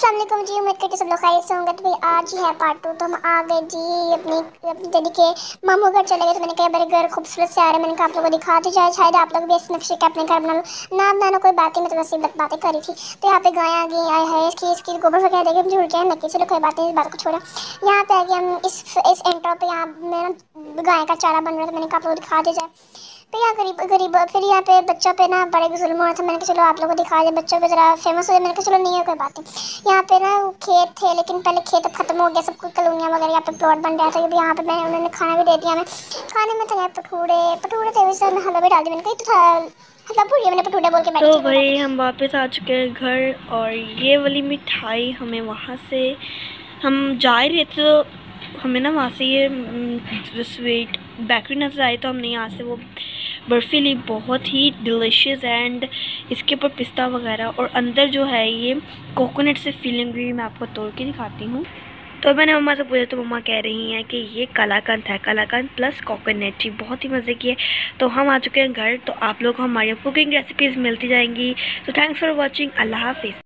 अस्सलाम जी, उम्मीद करती सब लोग खैरियत से होंगे। तो भाई आज ही है पार्ट 2। तो हम आ गए जी अपनी दीदी के मामू घर चले गए। तो मैंने कहा मेरे घर खूबसूरत से आ रहे, मैंने कहा आप लोगों को दिखाते जाए, शायद आप लोग भी इस नक्शे के अपने घर बना लो। ना बनाना कोई बात ही, मैं तो वैसे बातें करी थी। तो यहाँ पे गाय आ गई, आए है इसकी गोबर वगैरह देखे हम झूठ जाए नक्की। चलो कोई बात नहीं, इस बात को छोड़ा। यहाँ पे आ गए हम इस एंट्रो पे। यहाँ में गाय का चारा बन रहा था, मैंने कहा आप लोग दिखाते जाए। फिर यहाँ गरीब फिर यहाँ पे बच्चों पे ना बड़े जुल्म हो रहा था। मैंने कहा चलो आप लोगों को दिखा दे, बच्चों पे जरा फेमस हो जाए। मैंने कहा चलो नहीं है कोई बात नहीं। यहाँ पे ना वो खेत थे, लेकिन पहले खेत अब खत्म हो गया, सब कुछ कलोनियाँ वगैरह यहाँ पे प्लॉट बन रहा था। क्योंकि यहाँ पे मैं उन्होंने खाना भी दे दिया हमें। खाने में तो यार पटूड़े थे, उससे मैं हलवा भी डाल दी। मैंने कहा तो था हलवा पूरी है, मैंने पटूड़े बोल के बैठी तो थी। भाई हम वापस आ चुके हैं घर, और ये वाली मिठाई हमें वहाँ से हम जा ही रहे थे, तो हमें ना वहाँ से ये स्वीट बेकरी नज़र आई, तो हमने यहाँ से वो बर्फ़ी ली। बहुत ही डिलीशियस, एंड इसके ऊपर पिस्ता वगैरह, और अंदर जो है ये कोकोनट से फीलिंग हुई। मैं आपको तोड़ के दिखाती हूँ। तो मैंने मम्मा से पूछा, तो मम्मा कह रही हैं कि ये कलाकंद है, कलाकंद प्लस कोकोनट, ही बहुत ही मज़े की है। तो हम आ चुके हैं घर, तो आप लोग को हमारी कुकिंग रेसिपीज़ मिलती जाएंगी। तो थैंक्स फॉर वॉचिंग, अल्लाह हाफिज़।